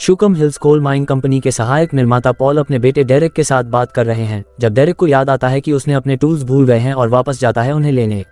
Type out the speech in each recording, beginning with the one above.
शुकम hills coal mine company के सहायक निर्माता पॉल अपने बेटे डेरेक के साथ बात कर रहे हैं जब डेरेक को याद आता है कि उसने अपने टूल्स भूल गए हैं और वापस जाता है उन्हें लेने।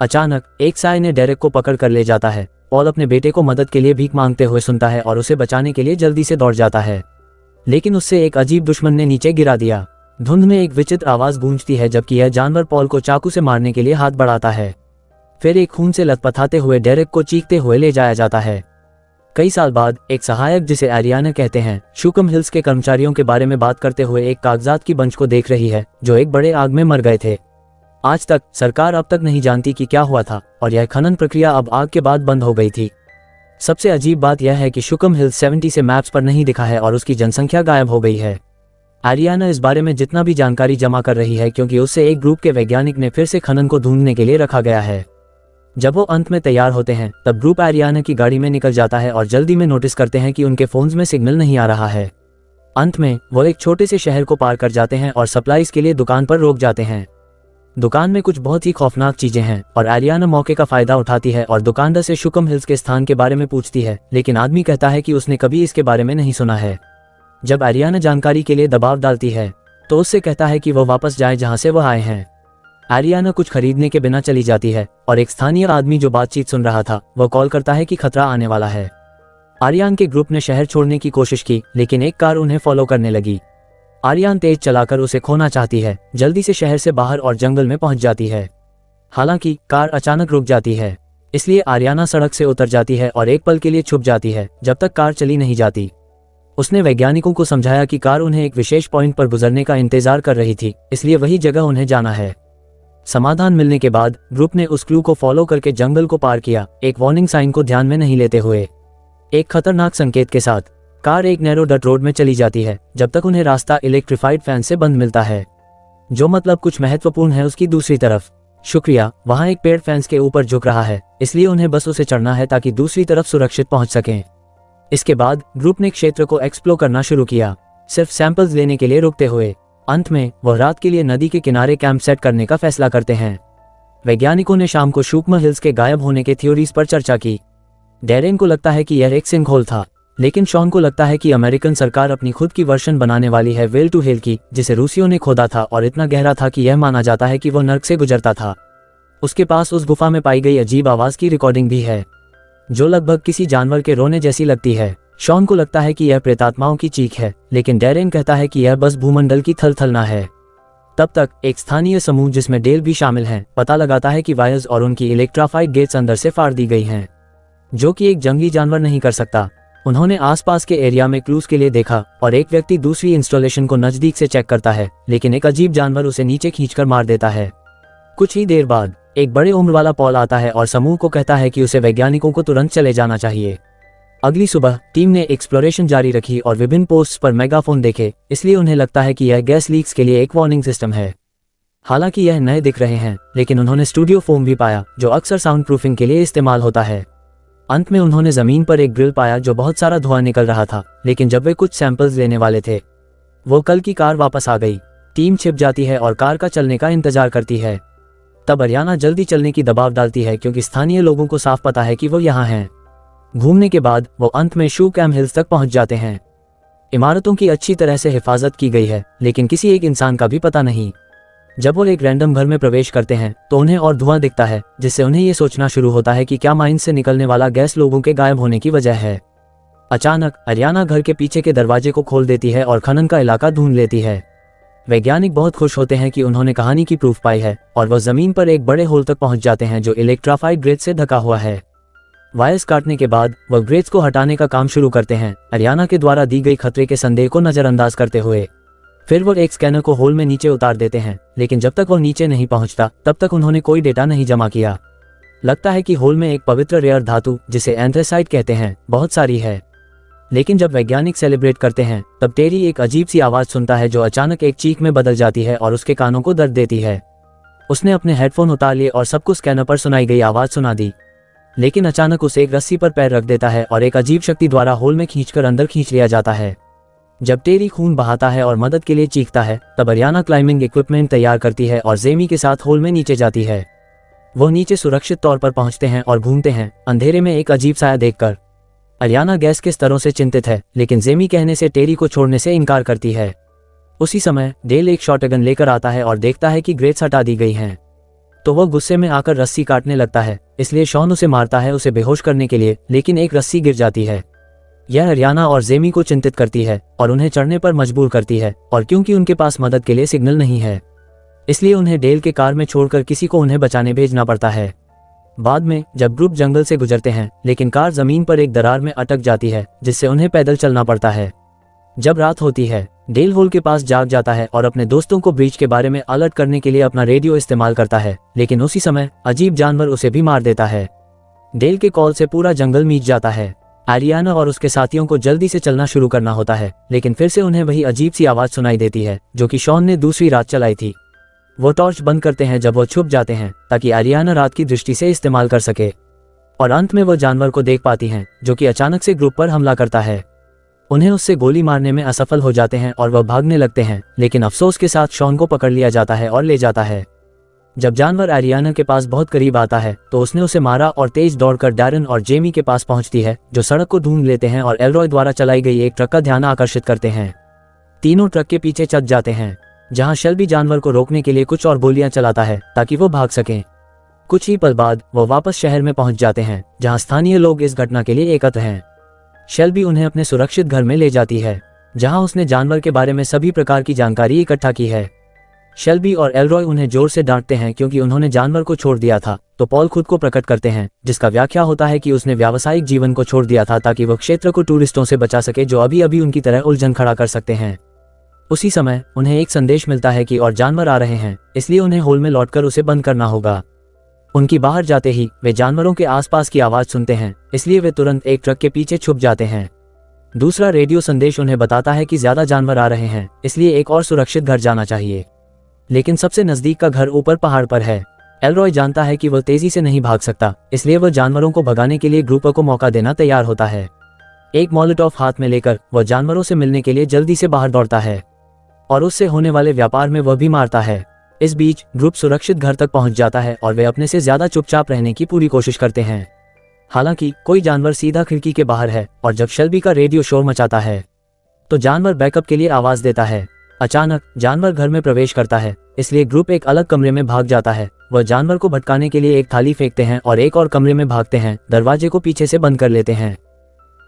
अचानक एक साय ने डेरेक को पकड़ कर ले जाता है। पॉल अपने बेटे को मदद के लिए भीख मांगते हुए सुनता है और उसे बचाने के लिए जल्दी से दौड़ जाता है, लेकिन उससे एक अजीब दुश्मन ने नीचे गिरा दिया। धुंध में एक विचित्र आवाज गूंजती है जबकि यह जानवर पॉल को चाकू से मारने के लिए हाथ बढ़ाता है। फिर एक खून से लथपथाते हुए डेरेक को चीखते हुए ले जाया जाता है। कई साल बाद एक सहायक जिसे एरियाना कहते हैं शुकम हिल्स के कर्मचारियों के बारे में बात करते हुए एक कागजात की बंच को देख रही है जो एक बड़े आग में मर गए थे। आज तक सरकार अब तक नहीं जानती कि क्या हुआ था और यह खनन प्रक्रिया अब आग के बाद बंद हो गई थी। सबसे अजीब बात यह है कि शुकम हिल्स 70 से मैप्स पर नहीं दिखा है और उसकी जनसंख्या गायब हो गई है। एरियाना इस बारे में जितना भी जानकारी जमा कर रही है क्योंकि उससे एक ग्रुप के वैज्ञानिक ने फिर से खनन को ढूंढने के लिए रखा गया है। जब वो अंत में तैयार होते हैं तब ग्रुप एरियाना की गाड़ी में निकल जाता है और जल्दी में नोटिस करते हैं कि उनके फोन्स में सिग्नल नहीं आ रहा है। अंत में वो एक छोटे से शहर को पार कर जाते हैं और सप्लाईज के लिए दुकान पर रोक जाते हैं। दुकान में कुछ बहुत ही खौफनाक चीजें हैं और एरियाना मौके का फायदा उठाती है और दुकानदार से शुकम हिल्स के स्थान के बारे में पूछती है, लेकिन आदमी कहता है कि उसने कभी इसके बारे में नहीं सुना है। जब एरियाना जानकारी के लिए दबाव डालती है तो उससे कहता है कि वह वापस जाए जहां से वह आए हैं। एरियाना कुछ खरीदने के बिना चली जाती है और एक स्थानीय आदमी जो बातचीत सुन रहा था वह कॉल करता है कि खतरा आने वाला है। आर्यान के ग्रुप ने शहर छोड़ने की कोशिश की लेकिन एक कार उन्हें फॉलो करने लगी। आर्यान तेज चलाकर उसे खोना चाहती है, जल्दी से शहर से बाहर और जंगल में पहुंच जाती है। हालांकि कार अचानक रुक जाती है, इसलिए आर्याना सड़क से उतर जाती है और एक पल के लिए छुप जाती है जब तक कार चली नहीं जाती। उसने वैज्ञानिकों को समझाया कि कार उन्हें एक विशेष पॉइंट पर गुजरने का इंतजार कर रही थी, इसलिए वही जगह उन्हें जाना है। समाधान मिलने के बाद ग्रुप ने उस क्लू को फॉलो करके जंगल को पार किया, एक वार्निंग साइन को ध्यान में नहीं लेते हुए। एक खतरनाक संकेत के साथ कार एक नैरो डट रोड में चली जाती है जब तक उन्हें रास्ता इलेक्ट्रिफाइड फैन से बंद मिलता है, जो मतलब कुछ महत्वपूर्ण है उसकी दूसरी तरफ। शुक्रिया, वहां एक पेड़ फैंस के ऊपर झुक रहा है, इसलिए उन्हें बस उसे चढ़ना है ताकि दूसरी तरफ सुरक्षित पहुंच सकें। इसके बाद ग्रुप ने क्षेत्र को एक्सप्लोर करना शुरू किया, सिर्फ सैंपल्स लेने के लिए रुकते हुए। अंत में वह रात के लिए नदी के किनारे कैंप सेट करने का फैसला करते हैं। वैज्ञानिकों ने शाम को शुकम हिल्स के गायब होने के थ्योरीज पर चर्चा की। डेरेन को लगता है कि यह एक सिंकहोल था, लेकिन शॉन को लगता है कि अमेरिकन सरकार अपनी खुद की वर्जन बनाने वाली है वेल टू हेल की, जिसे रूसियों ने खोदा था और इतना गहरा था कि यह माना जाता है कि वह नर्क से गुजरता था। उसके पास उस गुफा में पाई गई अजीब आवाज की रिकॉर्डिंग भी है जो लगभग किसी जानवर के रोने जैसी लगती है। शॉन को लगता है कि यह प्रेतात्माओं की चीख है, लेकिन डेरेन कहता है कि यह बस भूमंडल की थलथलना है। तब तक एक स्थानीय समूह जिसमें डेल भी शामिल हैं, पता लगाता है कि वायर्स और उनकी इलेक्ट्राफाइड गेट्स अंदर से फाड़ दी गई हैं, जो कि एक जंगली जानवर नहीं कर सकता। उन्होंने आसपास के एरिया में क्लूज के लिए देखा और एक व्यक्ति दूसरी इंस्टॉलेशन को नजदीक से चेक करता है, लेकिन एक अजीब जानवर उसे नीचे खींचकर मार देता है। कुछ ही देर बाद एक बड़े उम्र वाला पॉल आता है और समूह को कहता है कि उसे वैज्ञानिकों को तुरंत चले जाना चाहिए। अगली सुबह टीम ने एक्सप्लोरेशन जारी रखी और विभिन्न पोस्ट्स पर मेगाफोन देखे, इसलिए उन्हें लगता है कि यह गैस लीक्स के लिए एक वार्निंग सिस्टम है। हालांकि यह नए दिख रहे हैं, लेकिन उन्होंने स्टूडियो फोम भी पाया जो अक्सर साउंड प्रूफिंग के लिए इस्तेमाल होता है। अंत में उन्होंने जमीन पर एक ग्रिल पाया जो बहुत सारा धुआं निकल रहा था, लेकिन जब वे कुछ सैंपल्स लेने वाले थे वो कल की कार वापस आ गई। टीम छिप जाती है और कार का चलने का इंतजार करती है। तब आर्याना जल्दी चलने की दबाव डालती है क्योंकि स्थानीय लोगों को साफ पता है कि वो यहाँ हैं। घूमने के बाद वो अंत में शुकम हिल्स तक पहुंच जाते हैं। इमारतों की अच्छी तरह से हिफाजत की गई है, लेकिन किसी एक इंसान का भी पता नहीं। जब वो एक रैंडम घर में प्रवेश करते हैं तो उन्हें और धुआं दिखता है, जिससे उन्हें ये सोचना शुरू होता है कि क्या माइन से निकलने वाला गैस लोगों के गायब होने की वजह है। अचानक आर्याना घर के पीछे के दरवाजे को खोल देती है और खनन का इलाका ढूंढ लेती है। वैज्ञानिक बहुत खुश होते हैं कि उन्होंने कहानी की प्रूफ पाई है और वह जमीन पर एक बड़े होल तक पहुंच जाते हैं जो इलेक्ट्राफाइड ग्रेड से ढका हुआ है। वायर्स काटने के बाद वह ग्रेड्स को हटाने का काम शुरू करते हैं, आर्याना के द्वारा दी गई खतरे के संदेह को नजरअंदाज करते हुए। फिर वो एक स्कैनर को होल में नीचे उतार देते हैं, लेकिन जब तक वह नीचे नहीं पहुंचता तब तक उन्होंने कोई डेटा नहीं जमा किया। लगता है कि होल में एक पवित्र रेयर धातु जिसे एंथ्रेसाइट कहते हैं बहुत सारी है। लेकिन जब वैज्ञानिक सेलिब्रेट करते हैं तब टेरी एक अजीब सी आवाज सुनता है जो अचानक एक चीख में बदल जाती है और उसके कानों को दर्द देती है। उसने अपने हेडफोन उतार लिए और सबको स्कैनर पर सुनाई गई आवाज सुना दी, लेकिन अचानक उसे एक रस्सी पर पैर रख देता है और एक अजीब शक्ति द्वारा होल में खींचकर अंदर खींच लिया जाता है। जब टेरी खून बहाता है और मदद के लिए चीखता है तब आर्याना क्लाइंबिंग इक्विपमेंट तैयार करती है और जेमी के साथ होल में नीचे जाती है। वो नीचे सुरक्षित तौर पर पहुंचते हैं और घूमते हैं, अंधेरे में एक अजीब साया देखकर। अरियाना गैस के स्तरों से चिंतित है, लेकिन जेमी कहने से टेरी को छोड़ने से इनकार करती है। उसी समय डेल एक शॉटगन लेकर आता है और देखता है कि ग्रेट्स हटा दी गई हैं। तो वह गुस्से में आकर रस्सी काटने लगता है, इसलिए शॉन उसे मारता है उसे बेहोश करने के लिए, लेकिन एक रस्सी गिर जाती है। यह अरियाना और जेमी को चिंतित करती है और उन्हें चढ़ने पर मजबूर करती है, और क्योंकि उनके पास मदद के लिए सिग्नल नहीं है, इसलिए उन्हें डेल के कार में छोड़कर किसी को उन्हें बचाने भेजना पड़ता है। बाद में जब ग्रुप जंगल से गुजरते हैं, लेकिन कार जमीन पर एक दरार में अटक जाती है, जिससे उन्हें पैदल चलना पड़ता है। जब रात होती है, डेल होल के पास जाग जाता है और अपने दोस्तों को ब्रीच के बारे में अलर्ट करने के लिए अपना रेडियो इस्तेमाल करता है, लेकिन उसी समय अजीब जानवर उसे भी मार देता है। डेल के कॉल से पूरा जंगल मीच जाता है। अरियाना और उसके साथियों को जल्दी से चलना शुरू करना होता है, लेकिन फिर से उन्हें वही अजीब सी आवाज सुनाई देती है जो कि शॉन ने दूसरी रात चलाई थी। वो टॉर्च बंद करते हैं जब वो छुप जाते हैं, ताकि अरियाना रात की दृष्टि से इस्तेमाल कर सके, और अंत में वो जानवर को देख पाती हैं जो कि अचानक से ग्रुप पर हमला करता है। उन्हें उससे गोली मारने में असफल हो जाते हैं और वह भागने लगते हैं, लेकिन अफसोस के साथ शॉन को पकड़ लिया जाता है और ले जाता है। जब जानवर अरियाना के पास बहुत करीब आता है तो उसने उसे मारा और तेज दौड़कर डैरन और जेमी के पास पहुंचती है, जो सड़क को ढूंढ लेते हैं और एल्रॉय द्वारा चलाई गई एक ट्रक का ध्यान आकर्षित करते हैं। तीनों ट्रक के पीछे चढ़ जाते हैं, जहां शेल्बी जानवर को रोकने के लिए कुछ और गोलियां चलाता है ताकि वो भाग सकें। कुछ ही पल बाद वो वापस शहर में पहुंच जाते हैं, जहां स्थानीय लोग इस घटना के लिए एकत्र हैं। शेल्बी उन्हें अपने सुरक्षित घर में ले जाती है, जहां उसने जानवर के बारे में सभी प्रकार की जानकारी इकट्ठा की है। शेल्बी और एल्रॉय उन्हें जोर से डांटते हैं क्योंकि उन्होंने जानवर को छोड़ दिया था, तो पॉल खुद को प्रकट करते हैं, जिसका व्याख्या होता है कि उसने व्यावसायिक जीवन को छोड़ दिया था ताकि वह क्षेत्र को टूरिस्टों से बचा सके जो अभी अभी उनकी तरह उलझन खड़ा कर सकते हैं। उसी समय उन्हें एक संदेश मिलता है कि और जानवर आ रहे हैं, इसलिए उन्हें होल में लौटकर उसे बंद करना होगा। उनकी बाहर जाते ही वे जानवरों के आसपास की आवाज सुनते हैं, इसलिए वे तुरंत एक ट्रक के पीछे छुप जाते हैं। दूसरा रेडियो संदेश उन्हें बताता है कि ज्यादा जानवर आ रहे हैं, इसलिए एक और सुरक्षित घर जाना चाहिए, लेकिन सबसे नजदीक का घर ऊपर पहाड़ पर है। एल्रॉय जानता है कि वह तेजी से नहीं भाग सकता, इसलिए वह जानवरों को भगाने के लिए ग्रुप को मौका देना तैयार होता है। एक मॉलोटॉव हाथ में लेकर वह जानवरों से मिलने के लिए जल्दी से बाहर दौड़ता है और उससे होने वाले व्यापार में वह भी मारता है। इस बीच ग्रुप सुरक्षित घर तक पहुंच जाता है और वे अपने से ज्यादा चुपचाप रहने की पूरी कोशिश करते हैं। हालांकि कोई जानवर सीधा खिड़की के बाहर है, और जब शेल्बी का रेडियो शोर मचाता है तो जानवर बैकअप के लिए आवाज देता है। अचानक जानवर घर में प्रवेश करता है, इसलिए ग्रुप एक अलग कमरे में भाग जाता है। वह जानवर को भटकाने के लिए एक थाली फेंकते हैं और एक और कमरे में भागते हैं, दरवाजे को पीछे से बंद कर लेते हैं।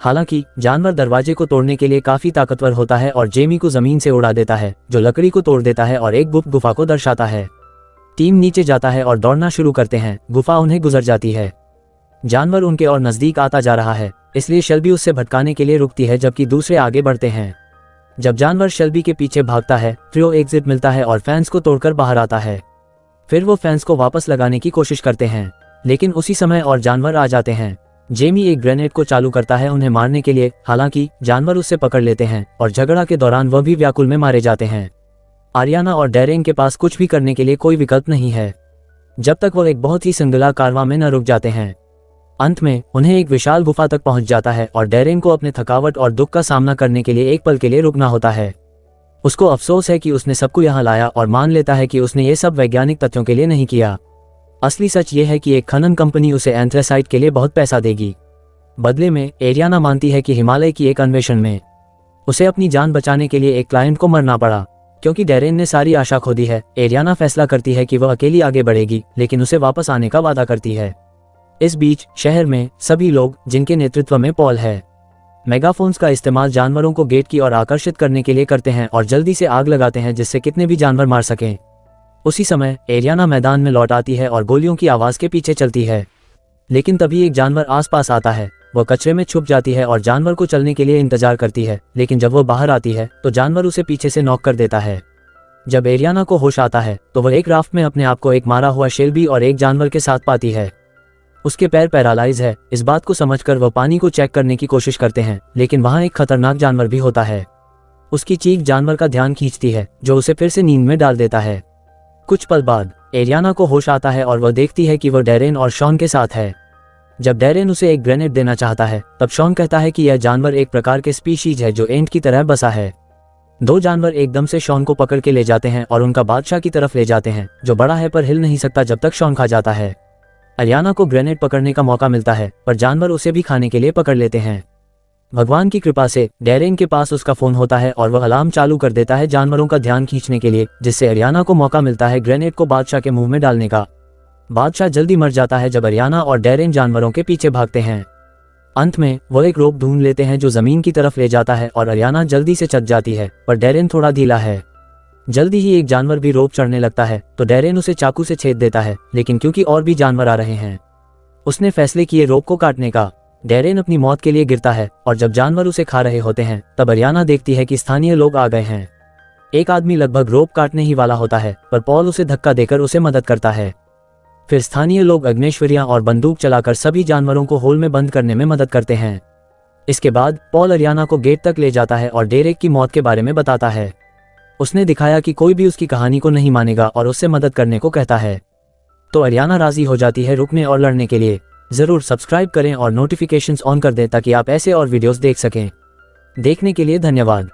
हालांकि जानवर दरवाजे को तोड़ने के लिए काफी ताकतवर होता है और जेमी को जमीन से उड़ा देता है, जो लकड़ी को तोड़ देता है और एक गुप्त गुफा को दर्शाता है। टीम नीचे जाता है और दौड़ना शुरू करते हैं। गुफा उन्हें गुजर जाती है। जानवर उनके और नजदीक आता जा रहा है, इसलिए शेल्बी उससे भटकाने के लिए रुकती है, जबकि दूसरे आगे बढ़ते हैं। जब जानवर शेल्बी के पीछे भागता है, ट्रियो एग्जिट मिलता है और फैंस को तोड़कर बाहर आता है। फिर वो फैंस को वापस लगाने की कोशिश करते हैं, लेकिन उसी समय और जानवर आ जाते हैं। जेमी एक ग्रेनेड को चालू करता है उन्हें मारने के लिए, हालांकि जानवर उससे पकड़ लेते हैं और झगड़ा के दौरान वह भी व्याकुल में मारे जाते हैं। आरियाना और डैरेन के पास कुछ भी करने के लिए कोई विकल्प नहीं है, जब तक वो एक बहुत ही संगला कारवां में न रुक जाते हैं। अंत में उन्हें एक विशाल गुफा तक पहुंच जाता है और डैरेन को अपने थकावट और दुख का सामना करने के लिए एक पल के लिए रुकना होता है। उसको अफसोस है कि उसने सबको यहाँ लाया और मान लेता है कि उसने ये सब वैज्ञानिक तथ्यों के लिए नहीं किया। असली सच ये है कि एक खनन कंपनी उसे एंथ्रेसाइट के लिए बहुत पैसा देगी। बदले में एरियाना मानती है कि हिमालय की एक अन्वेषण में उसे अपनी जान बचाने के लिए एक क्लाइंट को मरना पड़ा। क्योंकि डैरेन ने सारी आशा खो दी है, एरियाना फैसला करती है कि वह अकेली आगे बढ़ेगी, लेकिन उसे वापस आने का वादा करती है। इस बीच शहर में सभी लोग, जिनके नेतृत्व में पॉल है, मेगाफोन्स का इस्तेमाल जानवरों को गेट की ओर आकर्षित करने के लिए करते हैं और जल्दी से आग लगाते हैं जिससे कितने भी जानवर मार सकें। उसी समय एरियाना मैदान में लौट आती है और गोलियों की आवाज के पीछे चलती है, लेकिन तभी एक जानवर आसपास आता है। वह कचरे में छुप जाती है और जानवर को चलने के लिए इंतजार करती है, लेकिन जब वो बाहर आती है तो जानवर उसे पीछे से नॉक कर देता है। जब एरियाना को होश आता है तो वह एक राफ्ट में अपने आप को एक मारा हुआ शेल्बी और एक जानवर के साथ पाती है। उसके पैर पैरालाइज है। इस बात को समझकर वह पानी को चेक करने की कोशिश करते हैं, लेकिन वहां एक खतरनाक जानवर भी होता है। उसकी चीख जानवर का ध्यान खींचती है, जो उसे फिर से नींद में डाल देता है। कुछ पल बाद एरियाना को होश आता है और वह देखती है कि वह डैरेन और शॉन के साथ है। जब डैरेन उसे एक ग्रेनेड देना चाहता है, तब शॉन कहता है कि यह जानवर एक प्रकार के स्पीशीज है जो एंट की तरह बसा है। दो जानवर एकदम से शॉन को पकड़ के ले जाते हैं और उनका बादशाह की तरफ ले जाते हैं, जो बड़ा है पर हिल नहीं सकता जब तक शॉन खा जाता है। अरियाना को ग्रेनेड पकड़ने का मौका मिलता है, पर जानवर उसे भी खाने के लिए पकड़ लेते हैं। भगवान की कृपा से डेरेन के पास उसका फोन होता है और वह अलार्म चालू कर देता है जानवरों का ध्यान खींचने के लिए, जिससे अरियाना को मौका मिलता है ग्रेनेड को बादशाह के मुंह में डालने का। बादशाह जल्दी मर जाता है जब अरियाना और डेरेन जानवरों के पीछे भागते हैं। अंत में वो एक रोप ढूंढ लेते हैं जो जमीन की तरफ ले जाता है और अरियाना जल्दी से चढ़ जाती है, पर डेरेन थोड़ा ढीला है। जल्दी ही एक जानवर भी रोप चढ़ने लगता है तो डेरेन उसे चाकू से छेद देता है, लेकिन क्योंकि और भी जानवर आ रहे हैं उसने फैसले किए रोप को काटने का। डेरेन अपनी मौत के लिए गिरता है और जब जानवर उसे खा रहे होते हैं तब अरियाना देखती है कि स्थानीय लोग आ गए हैं। एक आदमी लगभग रोप काटने ही वाला होता है, पर पॉल उसे धक्का देकर उसे मदद करता है। फिर स्थानीय लोग अग्नेश्वरियां और बंदूक चलाकर सभी जानवरों को होल में बंद करने में मदद करते हैं। इसके बाद पॉल अरियाना को गेट तक ले जाता है और डेरेक की मौत के बारे में बताता है। उसने दिखाया कि कोई भी उसकी कहानी को नहीं मानेगा और उससे मदद करने को कहता है। तो अरियाना राजी हो जाती है रुकने और लड़ने के लिए। जरूर सब्सक्राइब करें और नोटिफिकेशंस ऑन कर दें ताकि आप ऐसे और वीडियोस देख सकें। देखने के लिए धन्यवाद।